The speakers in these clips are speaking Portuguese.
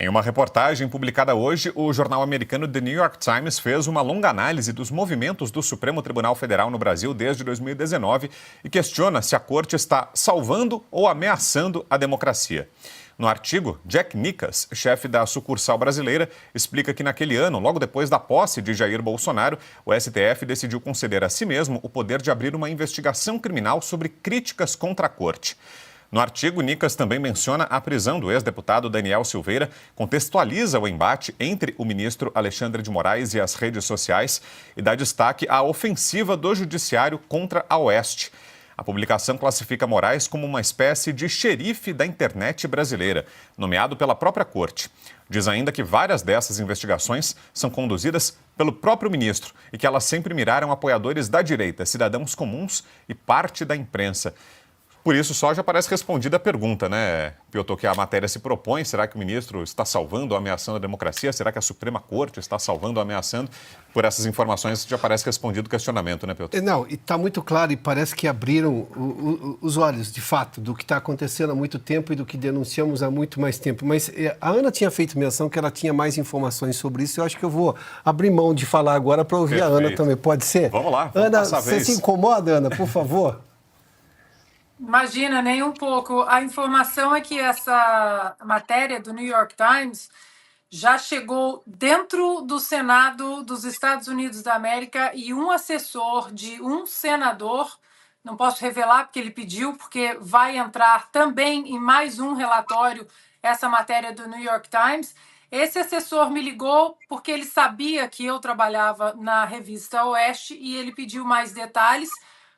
Em uma reportagem publicada hoje, o jornal americano The New York Times fez uma longa análise dos movimentos do Supremo Tribunal Federal no Brasil desde 2019 e questiona se a corte está salvando ou ameaçando a democracia. No artigo, Jack Nicas, chefe da sucursal brasileira, explica que naquele ano, logo depois da posse de Jair Bolsonaro, o STF decidiu conceder a si mesmo o poder de abrir uma investigação criminal sobre críticas contra a corte. No artigo, Nicas também menciona a prisão do ex-deputado Daniel Silveira, contextualiza o embate entre o ministro Alexandre de Moraes e as redes sociais e dá destaque à ofensiva do judiciário contra a Oeste. A publicação classifica Moraes como uma espécie de xerife da internet brasileira, nomeado pela própria corte. Diz ainda que várias dessas investigações são conduzidas pelo próprio ministro e que elas sempre miraram apoiadores da direita, cidadãos comuns e parte da imprensa. Por isso, só já parece respondida a pergunta, né, Piotr, que a matéria se propõe. Será que o ministro está salvando ou ameaçando a democracia? Será que a Suprema Corte está salvando ou ameaçando? Por essas informações já parece respondido o questionamento, né, Piotr? Não, e está muito claro e parece que abriram os olhos, de fato, do que está acontecendo há muito tempo e do que denunciamos há muito mais tempo. Mas a Ana tinha feito menção que ela tinha mais informações sobre isso. Eu acho que eu vou abrir mão de falar agora para ouvir Perfeito. A Ana também. Pode ser? Vamos lá, vamos Ana, você se incomoda, Ana, por favor? Imagina, nem um pouco. A informação é que essa matéria do New York Times já chegou dentro do Senado dos Estados Unidos da América e um assessor de um senador, não posso revelar porque ele pediu, porque vai entrar também em mais um relatório essa matéria do New York Times. Esse assessor me ligou porque ele sabia que eu trabalhava na revista Oeste e ele pediu mais detalhes.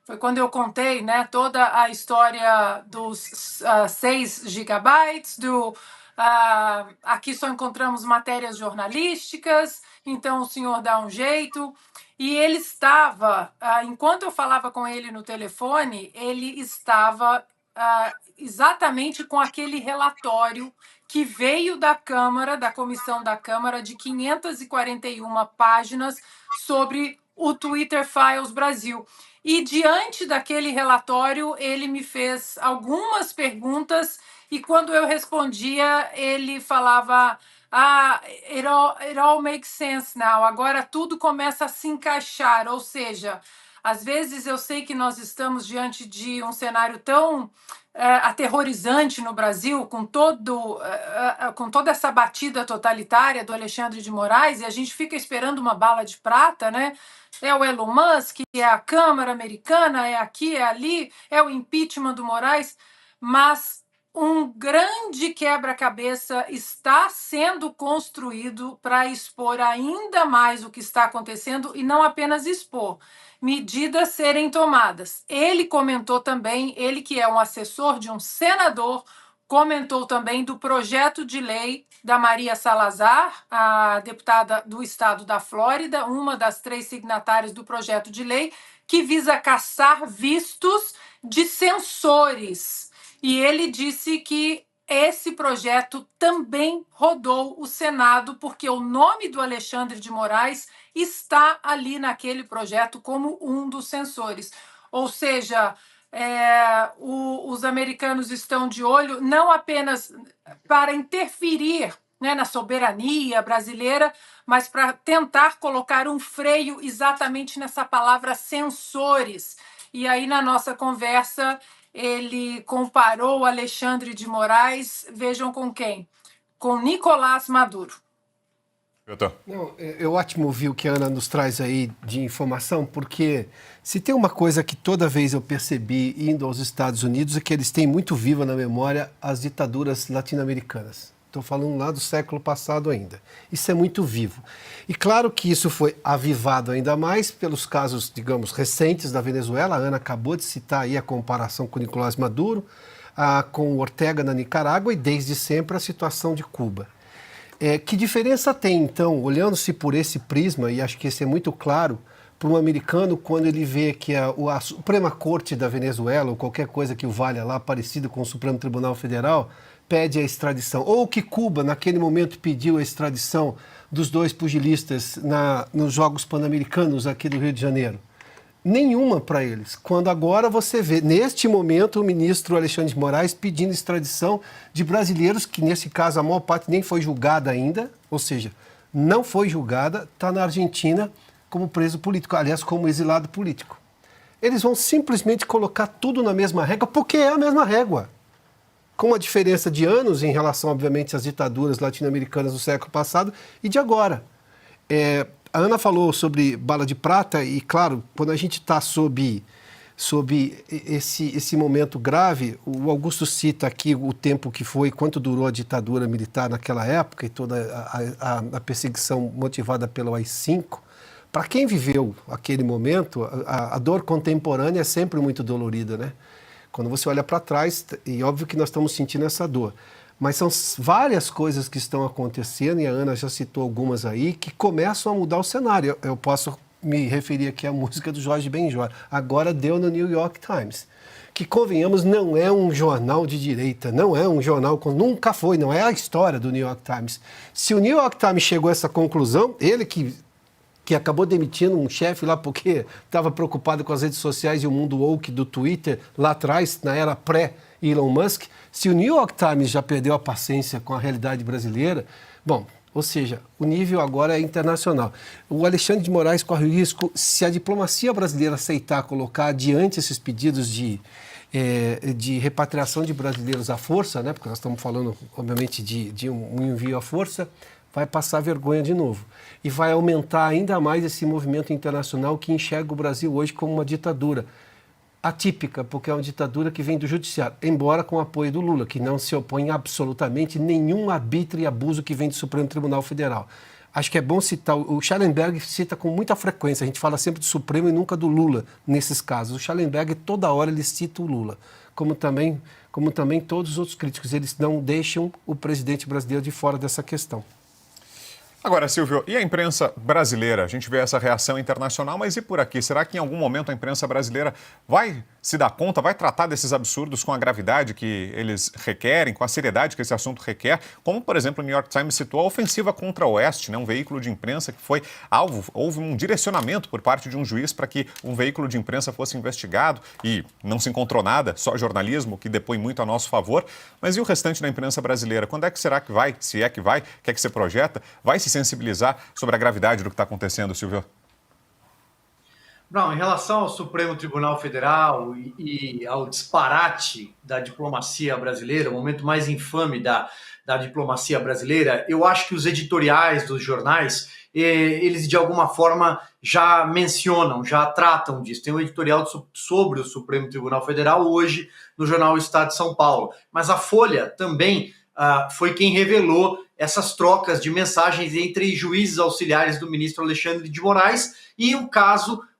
Foi quando eu contei, né, toda a história dos 6 gigabytes, aqui só encontramos matérias jornalísticas, então o senhor dá um jeito. E ele estava, enquanto eu falava com ele no telefone, ele estava exatamente com aquele relatório que veio da Câmara, da comissão da Câmara, de 541 páginas sobre o Twitter Files Brasil. E diante daquele relatório, ele me fez algumas perguntas e quando eu respondia, ele falava it all makes sense now, agora tudo começa a se encaixar, ou seja, às vezes eu sei que nós estamos diante de um cenário tão aterrorizante no Brasil, com toda essa batida totalitária do Alexandre de Moraes, e a gente fica esperando uma bala de prata, né? É o Elon Musk, é a Câmara Americana, é aqui, é ali, é o impeachment do Moraes, mas um grande quebra-cabeça está sendo construído para expor ainda mais o que está acontecendo e não apenas expor, medidas serem tomadas. Ele comentou também, ele que é um assessor de um senador, comentou também do projeto de lei da Maria Salazar, a deputada do estado da Flórida, uma das 3 signatárias do projeto de lei, que visa caçar vistos de censores. E ele disse que esse projeto também rodou o Senado, porque o nome do Alexandre de Moraes está ali naquele projeto como um dos censores. Ou seja, os americanos estão de olho não apenas para interferir, né, na soberania brasileira, mas para tentar colocar um freio exatamente nessa palavra censores. E aí, na nossa conversa, ele comparou Alexandre de Moraes, vejam com quem? Com Nicolás Maduro. Não, é ótimo ouvir o que a Ana nos traz aí de informação, porque se tem uma coisa que toda vez eu percebi indo aos Estados Unidos é que eles têm muito viva na memória as ditaduras latino-americanas. Estou falando lá do século passado ainda. Isso é muito vivo. E claro que isso foi avivado ainda mais pelos casos, digamos, recentes da Venezuela. A Ana acabou de citar aí a comparação com Nicolás Maduro, com Ortega na Nicarágua e desde sempre a situação de Cuba. Que diferença tem, então, olhando-se por esse prisma, e acho que esse é muito claro, para um americano quando ele vê que a Suprema Corte da Venezuela, ou qualquer coisa que o valha lá, parecido com o Supremo Tribunal Federal, pede a extradição, ou que Cuba, naquele momento, pediu a extradição dos 2 pugilistas nos Jogos Pan-Americanos aqui do Rio de Janeiro. nenhuma para eles. Quando agora você vê, neste momento, o ministro Alexandre de Moraes pedindo extradição de brasileiros, que nesse caso a maior parte nem foi julgada ainda, ou seja, não foi julgada, está na Argentina como preso político, aliás, como exilado político. Eles vão simplesmente colocar tudo na mesma régua, porque é a mesma régua. Com uma diferença de anos em relação, obviamente, às ditaduras latino-americanas do século passado e de agora. A Ana falou sobre bala de prata e, claro, quando a gente está sob esse momento grave, o Augusto cita aqui o tempo que foi, quanto durou a ditadura militar naquela época e toda a perseguição motivada pelo AI-5. Para quem viveu aquele momento, a dor contemporânea é sempre muito dolorida, né? Quando você olha para trás, e óbvio que nós estamos sentindo essa dor. Mas são várias coisas que estão acontecendo, e a Ana já citou algumas aí, que começam a mudar o cenário. Eu posso me referir aqui à música do Jorge Benjor. Agora deu no New York Times. Que, convenhamos, não é um jornal de direita, não é um jornal, nunca foi, não é a história do New York Times. Se o New York Times chegou a essa conclusão, ele que acabou demitindo um chefe lá porque estava preocupado com as redes sociais e o mundo woke do Twitter lá atrás, na era pré-Elon Musk. Se o New York Times já perdeu a paciência com a realidade brasileira, bom, ou seja, o nível agora é internacional. O Alexandre de Moraes corre o risco, se a diplomacia brasileira aceitar colocar adiante esses pedidos de repatriação de brasileiros à força, né, porque nós estamos falando, obviamente, de um envio à força, vai passar vergonha de novo. E vai aumentar ainda mais esse movimento internacional que enxerga o Brasil hoje como uma ditadura atípica, porque é uma ditadura que vem do judiciário, embora com o apoio do Lula, que não se opõe a absolutamente nenhum arbítrio e abuso que vem do Supremo Tribunal Federal. Acho que é bom citar, o Schallenberg cita com muita frequência, a gente fala sempre do Supremo e nunca do Lula nesses casos. O Schallenberg, toda hora, ele cita o Lula, como também todos os outros críticos. Eles não deixam o presidente brasileiro de fora dessa questão. Agora, Silvio, e a imprensa brasileira? A gente vê essa reação internacional, mas e por aqui? Será que em algum momento a imprensa brasileira vai se dar conta, vai tratar desses absurdos com a gravidade que eles requerem, com a seriedade que esse assunto requer? Como, por exemplo, o New York Times citou a ofensiva contra o Oeste, né? Um veículo de imprensa que foi alvo, houve um direcionamento por parte de um juiz para que um veículo de imprensa fosse investigado e não se encontrou nada, só jornalismo, que depõe muito a nosso favor. Mas e o restante da imprensa brasileira? Quando é que será que vai, se é que vai, o que é que você projeta, vai se sensibilizar sobre a gravidade do que está acontecendo, Silvio? Não, em relação ao Supremo Tribunal Federal e ao disparate da diplomacia brasileira, o momento mais infame da diplomacia brasileira, eu acho que os editoriais dos jornais, eles de alguma forma já mencionam, já tratam disso. Tem um editorial sobre o Supremo Tribunal Federal hoje no jornal Estado de São Paulo. Mas a Folha também foi quem revelou essas trocas de mensagens entre juízes auxiliares do ministro Alexandre de Moraes e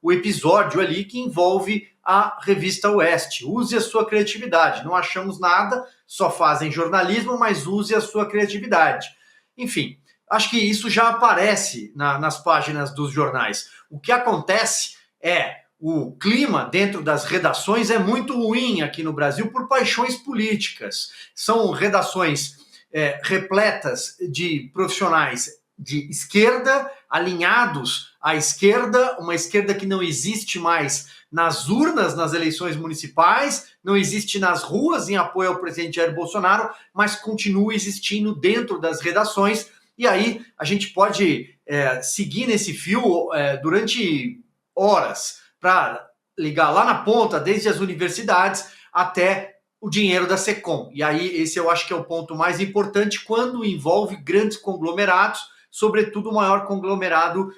o episódio ali que envolve a revista Oeste. Use a sua criatividade. Não achamos nada, só fazem jornalismo, mas use a sua criatividade. Enfim, acho que isso já aparece nas páginas dos jornais. O que acontece é o clima dentro das redações é muito ruim aqui no Brasil por paixões políticas. São redações repletas de profissionais de esquerda, alinhados à esquerda, uma esquerda que não existe mais nas urnas, nas eleições municipais, não existe nas ruas em apoio ao presidente Jair Bolsonaro, mas continua existindo dentro das redações. E aí a gente pode seguir nesse fio durante horas para ligar lá na ponta, desde as universidades até o dinheiro da SECOM. E aí esse eu acho que é o ponto mais importante quando envolve grandes conglomerados, sobretudo o maior conglomerado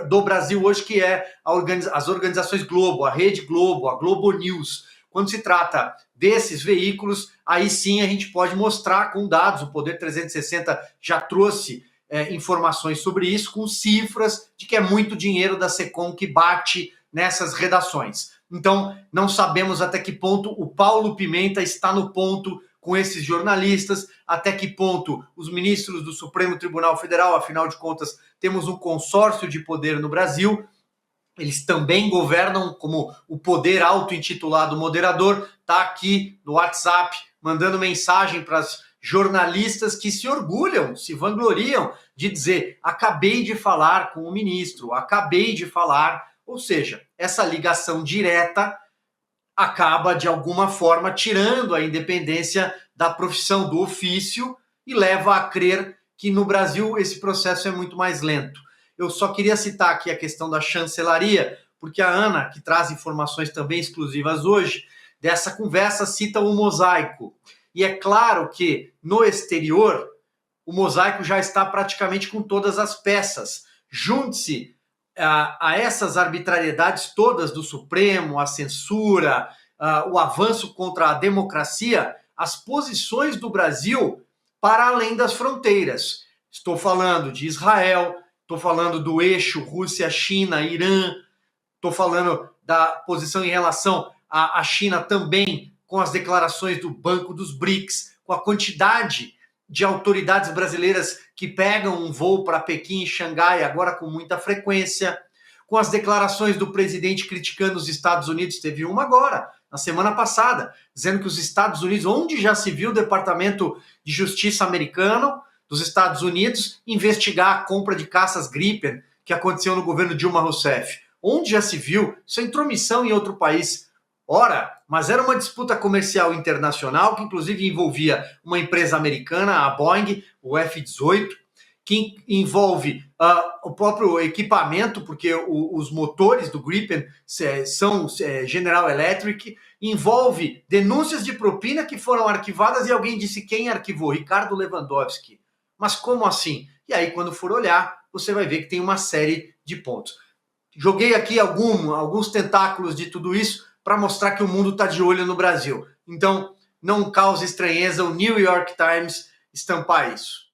do Brasil hoje, que é as organizações Globo, a Rede Globo, a Globo News. Quando se trata desses veículos, aí sim a gente pode mostrar com dados, o Poder 360 já trouxe informações sobre isso, com cifras de que é muito dinheiro da SECOM que bate nessas redações. Então, não sabemos até que ponto o Paulo Pimenta está no ponto com esses jornalistas, até que ponto os ministros do Supremo Tribunal Federal, afinal de contas, temos um consórcio de poder no Brasil, eles também governam como o poder auto-intitulado moderador, está aqui no WhatsApp, mandando mensagem para as jornalistas que se orgulham, se vangloriam de dizer: acabei de falar com o ministro, acabei de falar Ou seja, essa ligação direta acaba, de alguma forma, tirando a independência da profissão, do ofício, e leva a crer que no Brasil esse processo é muito mais lento. Eu só queria citar aqui a questão da chancelaria, porque a Ana, que traz informações também exclusivas hoje, dessa conversa cita o mosaico. E é claro que no exterior o mosaico já está praticamente com todas as peças. Junte-se a essas arbitrariedades todas do Supremo, a censura, o avanço contra a democracia, as posições do Brasil para além das fronteiras. Estou falando de Israel, estou falando do eixo Rússia, China, Irã, estou falando da posição em relação à China também, com as declarações do Banco dos BRICS, com a quantidade de autoridades brasileiras que pegam um voo para Pequim e Xangai, agora com muita frequência, com as declarações do presidente criticando os Estados Unidos, teve uma agora, na semana passada, dizendo que os Estados Unidos, onde já se viu o Departamento de Justiça americano dos Estados Unidos investigar a compra de caças Gripen que aconteceu no governo Dilma Rousseff. Onde já se viu? Isso é intromissão em outro país. Ora, mas era uma disputa comercial internacional que inclusive envolvia uma empresa americana, a Boeing, o F-18, que envolve o próprio equipamento, porque os motores do Gripen são General Electric, envolve denúncias de propina que foram arquivadas e alguém disse quem arquivou, Ricardo Lewandowski. Mas como assim? E aí, quando for olhar, você vai ver que tem uma série de pontos. Joguei aqui alguns tentáculos de tudo isso para mostrar que o mundo está de olho no Brasil. Então, não cause estranheza o New York Times estampar isso.